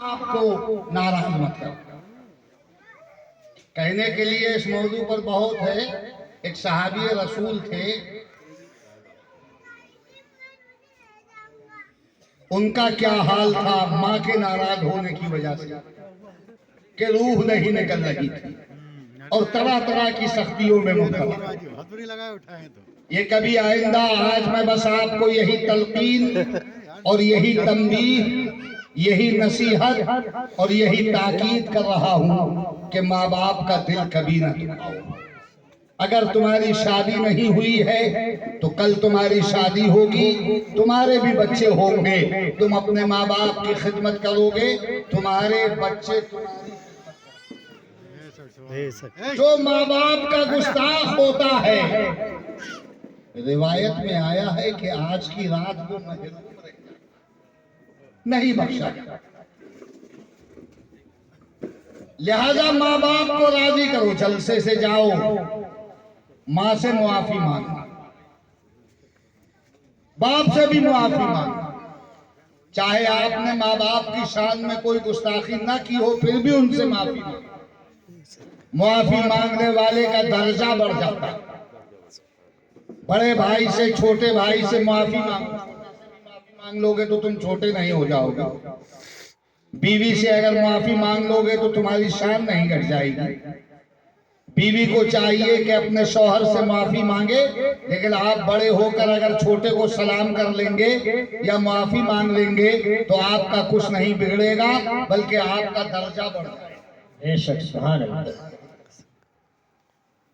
آپ کو ناراض مت کرو۔ کہنے کے لیے اس موضوع پر بہت ہے۔ ایک صحابی رسول تھے، ان کا کیا حال تھا ماں کے ناراض ہونے کی وجہ سے کہ روح نہیں نکل رہی تھی اور طرح طرح کی سختیوں میں مبتلا۔ یہ کبھی آئندہ، آج میں بس آپ کو یہی تلقین اور یہی تنبیہ، یہی نصیحت اور یہی تاکید کر رہا ہوں کہ ماں باپ کا دل کبھی نہ دکھاؤ۔ اگر تمہاری شادی نہیں ہوئی ہے تو کل تمہاری شادی ہوگی، تمہارے بھی بچے ہوں گے، تم اپنے ماں باپ کی خدمت کرو گے، تمہارے بچے تمہاری جو ماں باپ کا گستاخ ہوتا ہے، روایت میں آیا ہے کہ آج کی رات وہ محروم رہ جائے، نہیں بخشا جائے۔ لہذا ماں باپ کو راضی کرو، جلسے سے جاؤ، ماں سے معافی مانگو، باپ سے بھی معافی مانگو۔ چاہے آپ نے ماں باپ کی شان میں کوئی گستاخی نہ کی ہو، پھر بھی ان سے معافی مانگو۔ معافی مانگنے والے کا درجہ بڑھ جاتا ہے۔ بڑے بھائی سے، چھوٹے بھائی سے معافی مانگو، مانگ لو گے تو تم چھوٹے نہیں ہو جاؤ گے۔ بیوی سے اگر معافی مانگ لو گے تو تمہاری شان نہیں گھٹ جائے گی۔ بیوی کو چاہیے کہ اپنے شوہر سے معافی مانگے، لیکن آپ بڑے ہو کر اگر چھوٹے کو سلام کر لیں گے یا معافی مانگ لیں گے تو آپ کا کچھ نہیں بگڑے گا، بلکہ آپ کا درجہ بڑھ جائے گا۔ بے شک، سبحان اللہ۔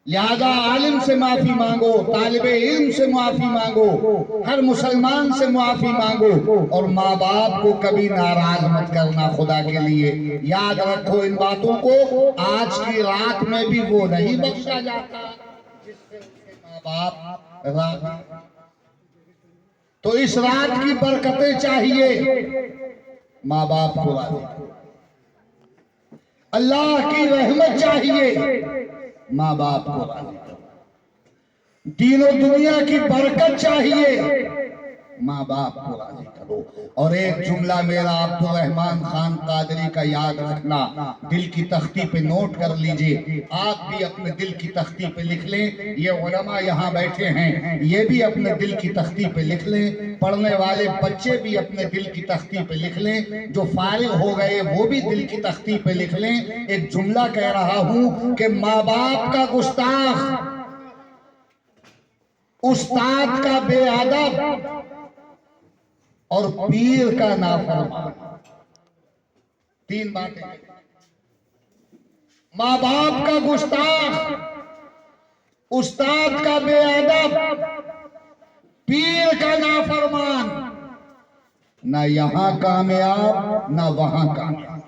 لہذا عالم سے معافی مانگو، طالب علم سے معافی مانگو، ہر مسلمان سے معافی مانگو، اور ماں باپ کو کبھی ناراض مت کرنا خدا کے لیے۔ یاد رکھو ان باتوں کو، آج کی رات میں بھی وہ نہیں بخشا جاتا جس سے اس کے ماں باپ راضی۔ تو اس رات کی برکتیں چاہیے، ماں باپ کو راضی کرو۔ اللہ کی رحمت چاہیے، ماں باپ کو راضی کرو۔ دین و دنیا کی برکت چاہیے، ماں باپ کو راضی کرو۔ اور ایک جملہ میرا عبد الرحمن خان قادری کا یاد رکھنا، دل کی تختی پہ نوٹ کر لیجئے، آپ بھی اپنے دل کی تختی پہ لکھ لیں، یہ علماء یہاں بیٹھے ہیں یہ بھی اپنے دل کی تختی پہ لکھ لیں، پڑھنے والے بچے بھی اپنے دل کی تختی پہ لکھ لیں، جو فارغ ہو گئے وہ بھی دل کی تختی پہ لکھ لیں۔ ایک جملہ کہہ رہا ہوں کہ ماں باپ کا گستاخ، استاد کا بے ادب اور پیر کا نافرمان، تین باتیں۔ ماں باپ کا گستاخ، استاد کا بے ادب، پیر کا نافرمان، نہ یہاں کامیاب نہ وہاں کامیاب۔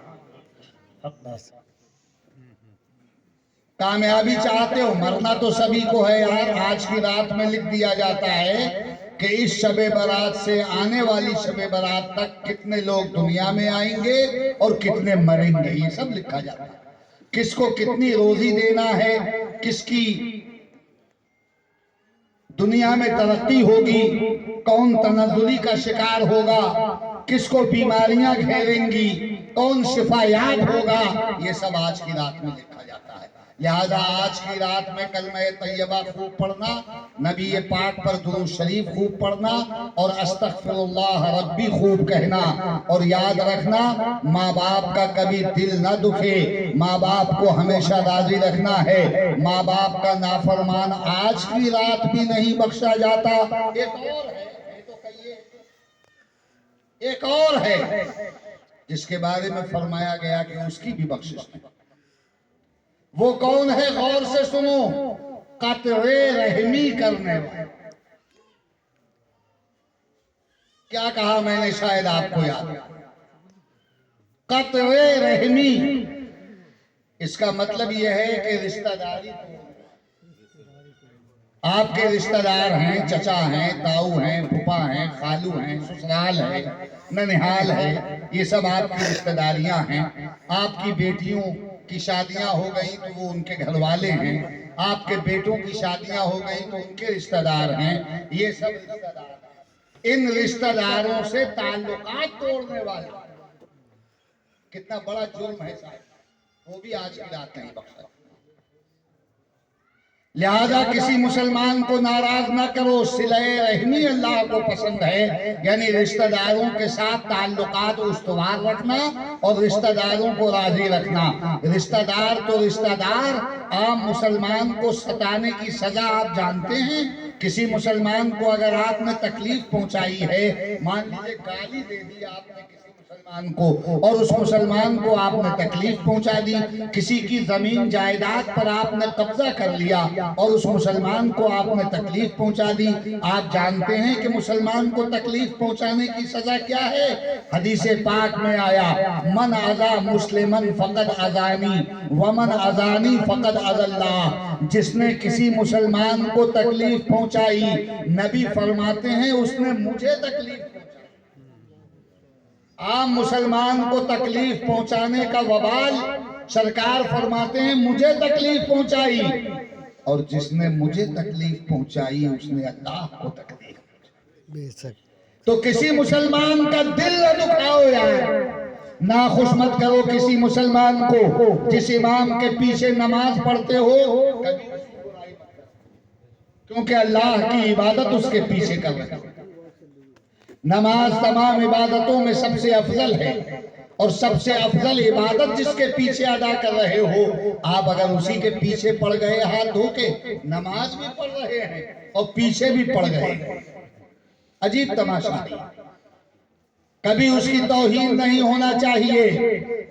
کامیابی چاہتے ہو، مرنا تو سبھی کو ہے یار۔ آج کی رات میں لکھ دیا جاتا ہے کہ اس شب برات سے آنے والی شب برات تک کتنے لوگ دنیا میں آئیں گے اور کتنے مریں گے، یہ سب لکھا جاتا ہے۔ کس کو کتنی روزی دینا ہے، کس کی دنیا میں ترقی ہوگی، کون تنزلی کا شکار ہوگا، کس کو بیماریاں گھیریں گی، کون شفا یاب ہوگا، یہ سب آج کی رات میں لکھا جاتا ہے۔ لہذا آج کی رات میں کلمہ طیبہ خوب پڑھنا، نبی پاک پر درود شریف خوب پڑھنا، اور استغفر اللہ ربی خوب کہنا، اور یاد رکھنا ماں باپ کا کبھی دل نہ دکھے، ماں باپ کو ہمیشہ راضی رکھنا ہے۔ ماں باپ کا نافرمان آج کی رات بھی نہیں بخشا جاتا۔ ایک اور ہے، تو کہیے ایک اور ہے جس کے بارے میں فرمایا گیا کہ اس کی بھی بخشش نہیں۔ وہ کون ہے؟ غور سے سنو، قطع رحمی کرنے والا۔ کیا کہا میں نے؟ شاید آپ کو یاد ہے۔ قطع رحمی، اس کا مطلب یہ ہے کہ رشتہ داری، آپ کے رشتہ دار ہیں، چچا ہیں، تاؤ ہیں، پھپھا ہیں، خالو ہیں، سسرال ہے، ننہال ہے، یہ سب آپ کی رشتہ داریاں ہیں۔ آپ کی بیٹیوں کی شادیاں ہو گئی تو وہ ان کے گھر والے ہیں، آپ کے بیٹوں کی شادیاں ہو گئی تو ان کے رشتہ دار ہیں، یہ سب رشتہ دار ہیں۔ ان رشتہ داروں سے تعلقات توڑنے والے کتنا بڑا جرم ہے صاحب، وہ بھی آج کی رات نہیں بخشا۔ لہذا کسی مسلمان کو ناراض نہ کرو، صلہ رحمی اللہ کو پسند ہے، یعنی رشتہ داروں کے ساتھ تعلقات استوار رکھنا اور رشتہ داروں کو راضی رکھنا۔ رشتہ دار تو رشتہ دار، عام مسلمان کو ستانے کی سزا آپ جانتے ہیں؟ کسی مسلمان کو اگر آپ نے تکلیف پہنچائی ہے، مان لیجئے گالی دے دی آپ نے کسی مسلمان کو اور اس مسلمان کو آپ نے تکلیف پہنچا دی، کسی کی زمین جائیداد پر آپ نے قبضہ کر لیا اور اس مسلمان کو آپ نے تکلیف پہنچا دی، آپ جانتے ہیں کہ مسلمان کو تکلیف پہنچانے کی سزا کیا ہے؟ حدیث پاک میں آیا، من اذا مسلمن فقد اذانی ومن اذانی فقد اذى اللہ۔ جس نے کسی مسلمان کو تکلیف پہنچائی، نبی فرماتے ہیں اس نے مجھے تکلیف پہنچائی۔ عام مسلمان کو تکلیف پہنچانے کا وبال سرکار فرماتے ہیں مجھے تکلیف پہنچائی، اور جس نے مجھے تکلیف پہنچائی اس نے اللہ کو تکلیف پہنچائی۔ تو کسی مسلمان کا دل نہ دکھاؤ یار، ناخوش مت کرو کسی مسلمان کو۔ جس امام کے پیچھے نماز پڑھتے ہو کبھی اس کی برائی مت کرو، کیونکہ اللہ کی عبادت اس کے پیچھے کر رہے ہو۔ نماز تمام عبادتوں میں سب سے افضل ہے، اور سب سے افضل عبادت جس کے پیچھے ادا کر رہے ہو، آپ اگر اسی کے پیچھے پڑ گئے ہاتھ دھو کے، نماز بھی پڑھ رہے ہیں اور پیچھے بھی پڑ گئے، عجیب تماشا ہے۔ کبھی اس کی توہین نہیں ہونا چاہیے،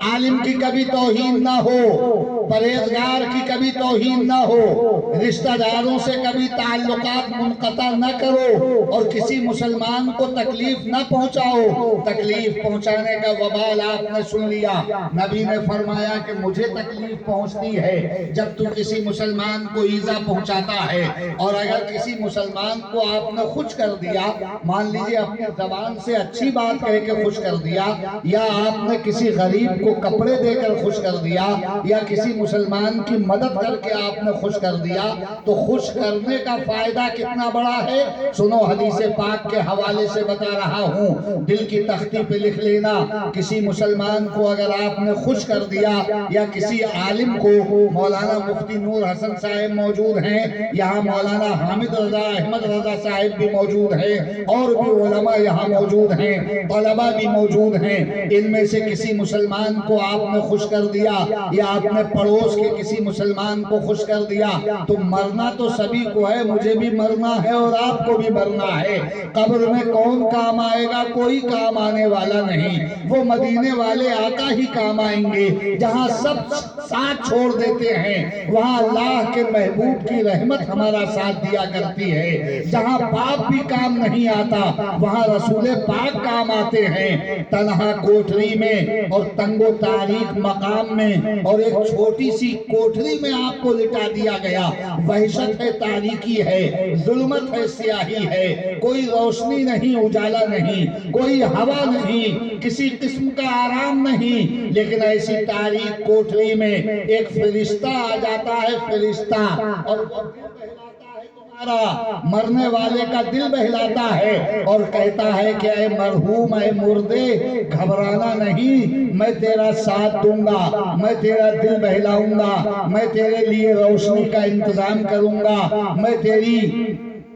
عالم کی کبھی توہین نہ ہو، پرہیزگار کی کبھی توہین نہ ہو، رشتہ داروں سے کبھی تعلقات منقطع نہ کرو، اور کسی مسلمان کو تکلیف نہ پہنچاؤ۔ تکلیف پہنچانے کا وبال آپ نے سن لیا، نبی نے فرمایا کہ مجھے تکلیف پہنچتی ہے جب تو کسی مسلمان کو ایذا پہنچاتا ہے، اور اگر کسی مسلمان کو آپ نے خوش کر دیا، مان لیجئے اپنی زبان سے اچھی بات کہہ کے خوش کر دیا، یا آپ نے کسی غریب کو کپڑے دے کر خوش کر دیا، یا کسی مسلمان کی مدد کر کے آپ نے خوش کر دیا، تو خوش کرنے کا فائدہ کتنا بڑا ہے سنو، حدیث پاک کے حوالے سے بتا رہا ہوں، دل کی تختی پہ لکھ لینا۔ کسی مسلمان کو اگر آپ نے خوش کر دیا، یا کسی عالم کو، مولانا مفتی نور حسن صاحب موجود ہیں یہاں، مولانا حامد رضا احمد رضا صاحب بھی موجود ہیں، اور بھی علماء یہاں موجود ہیں، طلباء بھی موجود ہیں، ان میں سے کسی مسلمان کو آپ نے خوش کر دیا، یا آپ نے پڑوس کے کسی مسلمان کو خوش کر دیا، تو مرنا تو سبھی کو ہے، مجھے بھی مرنا ہے اور آپ کو بھی مرنا ہے۔ قبر میں کون کام آئے گا؟ کوئی کام آنے والا نہیں، وہ مدینے والے آقا ہی کام آئیں گے۔ جہاں سب ساتھ چھوڑ دیتے ہیں وہاں اللہ کے محبوب کی رحمت ہمارا ساتھ دیا کرتی ہے۔ جہاں پاپ بھی کام نہیں آتا وہاں رسول پاک کام آتے ہیں۔ تنہا کوٹری میں اور تنگ و تاریک مقام میں اور ایک چھوٹی سی کوٹری میں آپ کو لٹا دیا گیا، وحشت ہے، تاریکی ہے، ظلمت ہے، سیاہی ہے، کوئی روشنی نہیں، اجالا نہیں، کوئی ہوا نہیں، کسی قسم کا آرام نہیں، لیکن ایسی تاریک کوٹری میں ایک فرشتہ آ جاتا ہے، فرشتہ، اور وہ دل بہلاتا ہے تمہارا، مرنے والے کا دل بہلاتا ہے اور کہتا ہے کہ اے مرحوم، اے مردے، گھبرانا نہیں، میں تیرا ساتھ دوں گا، میں تیرا دل بہلاؤں گا، میں تیرے لیے روشنی کا انتظام کروں گا، میں تیری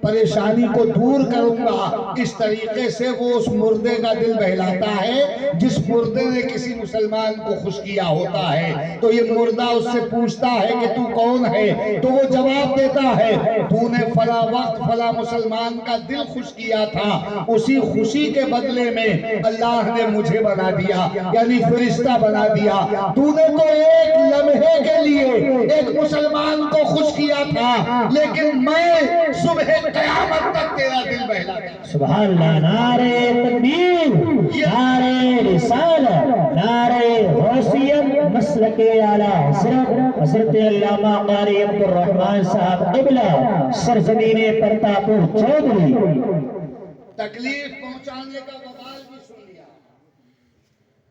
پریشانی کو دور کروں گا۔ اس طریقے سے وہ اس مردے کا دل بہلاتا ہے جس مردے نے کسی مسلمان کو خوش کیا ہوتا ہے۔ تو یہ مردہ اس سے پوچھتا ہے کہ تو کون ہے؟ تو وہ جواب دیتا ہے تو نے فلاں وقت فلاں مسلمان کا دل خوش کیا تھا، اسی خوشی کے بدلے میں اللہ نے مجھے بنا دیا، یعنی فرشتہ بنا دیا۔ تو نے تو ایک لمحے کے لیے ایک مسلمان کو خوش کیا تھا، لیکن میں صبح قیامت تک تیرا دل بہلا دیا۔ سبحان اللہ، نعرہ تکبیر، نعرہ رسالت، نعرہ غوثیت، مسلک اعلیٰ حضرت حضرت علامہ قاری عبد الرحمن صاحب قبلہ، سرزمین پرتاپور چودھری۔ تکلیف پہنچانے کا وبال بھی سن لیا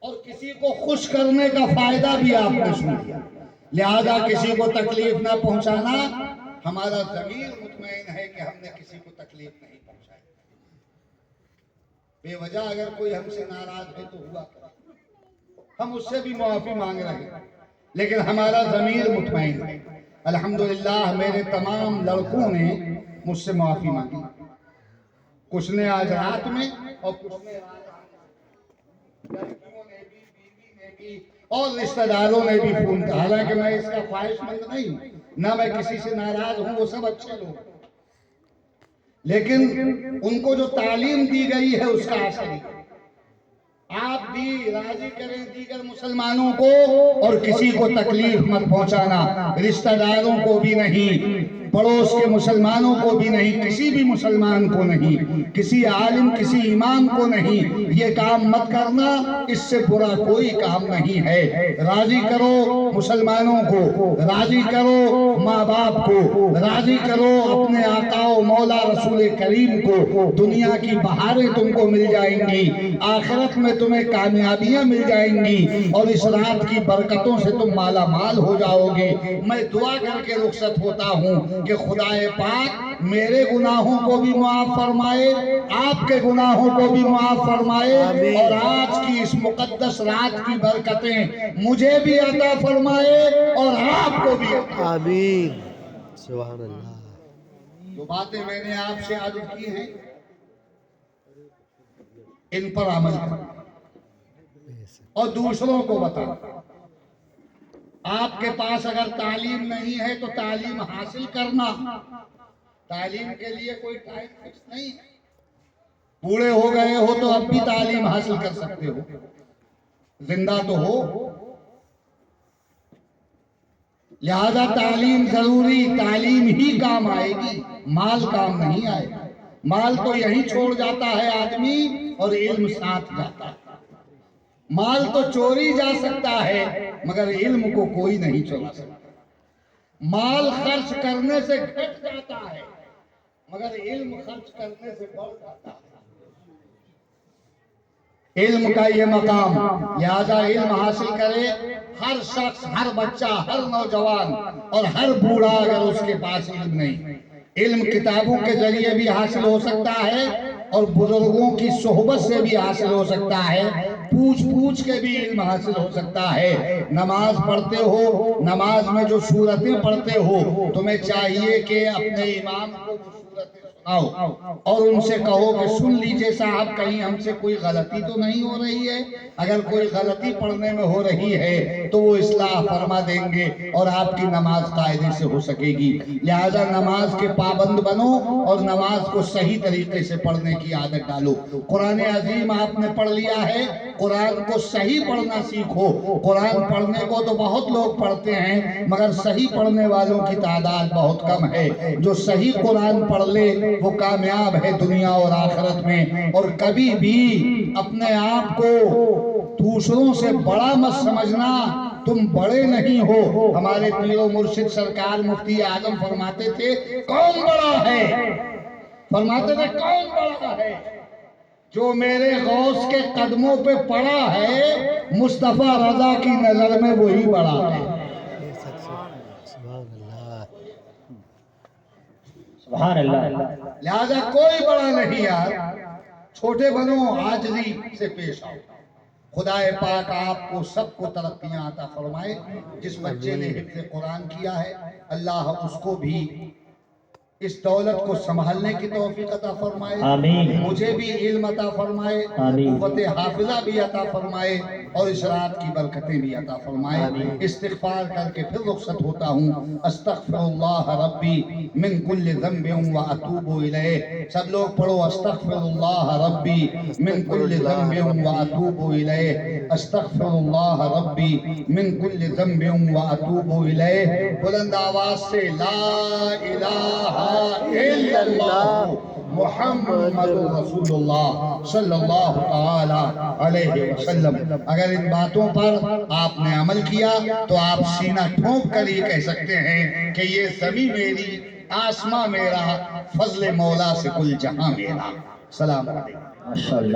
اور کسی کو خوش کرنے کا فائدہ بھی آپ نے سن لیا، لہذا کسی کو تکلیف نہ پہنچانا، ہمارا ضمیر مطمئن ہے کہ ہم نے کسی کو تکلیف نہیں پہنچائی۔ بے وجہ اگر کوئی ہم سے ناراض ہے تو ہوا کرے، ہم اس سے بھی معافی مانگ رہے ہیں، لیکن ہمارا ضمیر مطمئن ہے۔ الحمدللہ میرے تمام لڑکوں نے مجھ سے معافی مانگی، کچھ نے آج رات میں اور کچھ نے لڑکیوں نے بھی، بیوی نے بھی اور رشتہ داروں نے بھی فون کیا۔ حالانکہ میں اس کا خواہش مند نہیں ہوں، نہ میں کسی سے ناراض ہوں، وہ سب اچھے لوگ، لیکن ان کو جو تعلیم دی گئی ہے اس کا اثر ہے۔ آپ بھی راضی کریں دیگر مسلمانوں کو اور کسی کو تکلیف مت پہنچانا، رشتہ داروں کو بھی نہیں، پڑوس کے مسلمانوں کو بھی نہیں، کسی بھی مسلمان کو نہیں، کسی عالم کسی امام کو نہیں، یہ کام مت کرنا، اس سے برا کوئی کام نہیں ہے۔ راضی کرو مسلمانوں کو، راضی کرو ماں باپ کو، راضی کرو اپنے آقا و مولا رسول کریم کو، دنیا کی بہاریں تم کو مل جائیں گی، آخرت میں تمہیں کامیابیاں مل جائیں گی، اور اس رات کی برکتوں سے تم مالا مال ہو جاؤ گے۔ میں دعا کر کے رخصت ہوتا ہوں کہ خدا پاک میرے گناہوں کو بھی معاف فرمائے، آپ کے گناہوں کو بھی معاف فرمائے، اور آج کی اس مقدس رات کی برکتیں مجھے بھی عطا فرمائے اور آپ کو بھی عطا۔ آمین۔ سبحان اللہ۔ جو باتیں میں نے آپ سے عرض کی ہیں ان پر عمل کریں اور دوسروں کو بتائیں۔ آپ کے پاس اگر تعلیم نہیں ہے تو تعلیم حاصل کرنا، تعلیم کے لیے کوئی ٹائم فکس نہیں ہے، بوڑھے ہو گئے ہو تو اب بھی تعلیم حاصل کر سکتے ہو، زندہ تو ہو، لہذا تعلیم ضروری، تعلیم ہی کام آئے گی، مال کام نہیں آئے گا۔ مال تو یہی چھوڑ جاتا ہے آدمی اور علم ساتھ جاتا ہے۔ مال تو چوری جا سکتا ہے مگر علم کو کوئی نہیں چورا سکتا۔ مال خرچ کرنے سے گھٹ جاتا ہے مگر علم خرچ کرنے سے بڑھ جاتا ہے۔ علم کا یہ مقام، لہذا علم حاصل کرے ہر شخص، ہر بچہ، ہر نوجوان اور ہر بوڑھا اگر اس کے پاس علم نہیں۔ علم کتابوں کے ذریعے بھی حاصل ہو سکتا ہے اور بزرگوں کی صحبت سے بھی حاصل ہو سکتا ہے، پوچھ پوچھ کے بھی علم حاصل ہو سکتا ہے۔ نماز پڑھتے ہو، نماز میں جو سورتیں پڑھتے ہو، تمہیں چاہیے کہ اپنے امام کو وہ سورتیں سناؤ اور ان سے کہو کہ سن لیجئے صاحب، کہیں ہم سے کوئی غلطی تو نہیں ہو رہی ہے، اگر کوئی غلطی پڑھنے میں ہو رہی ہے تو وہ اصلاح فرما دیں گے اور آپ کی نماز قاعدے سے ہو سکے گی۔ لہذا نماز کے پابند بنو اور نماز کو صحیح طریقے سے پڑھنے کی عادت ڈالو۔ قرآن عظیم آپ نے پڑھ لیا ہے، قرآن کو صحیح پڑھنا سیکھو۔ قرآن پڑھنے کو تو بہت لوگ پڑھتے ہیں مگر صحیح پڑھنے والوں کی تعداد بہت کم ہے۔ جو صحیح قرآن پڑھ لے وہ کامیاب ہے دنیا اور آخرت میں۔ اور کبھی بھی اپنے آپ کو دوسروں سے بڑا مت سمجھنا، تم بڑے نہیں ہو۔ ہمارے پیر و مرشد سرکار مفتی اعظم فرماتے تھے کون بڑا ہے؟ فرماتے تھے کون بڑا ہے؟ جو میرے غوث کے قدموں پہ پڑا ہے، مصطفیٰ رضا کی نظر میں وہی بڑا ہے۔ سبحان اللہ۔ سبحان اللہ۔ لہذا کوئی بڑا نہیں یار، چھوٹے بنو، عاجزی سے پیش آؤ۔ خدا پاک آپ کو سب کو ترقیاں عطا فرمائے۔ جس بچے نے حفظ قرآن کیا ہے اللہ اس کو بھی اس دولت کو سنبھالنے کی توفیق عطا فرمائے، آمین۔ مجھے بھی علم عطا فرمائے، آمین۔ قوت حافظہ بھی عطا فرمائے اور اس رات کی برکتیں بھی عطا فرمائے۔ استغفار کر کے پھر رخصت ہوتا ہوں۔ استغفر اللہ ربی من کل ذنب و اتوب الیہ۔ سب لوگ پڑھو استغفر اللہ ربی من کل ذنب و اتوب الیہ، استغفر اللہ ربی من کل ذنب و اتوب الیہ۔ بلند آواز سے لا الہ الا اللہ محمد رسول اللہ صلی اللہ تعالی علیہ وسلم۔ اگر ان باتوں پر آپ نے عمل کیا تو آپ سینہ ٹھونک کر یہ کہہ سکتے ہیں کہ یہ زمین میری، آسماں میرا، فضل مولا سے کل جہاں میرا۔ سلام علیکم۔ ماشاءاللہ۔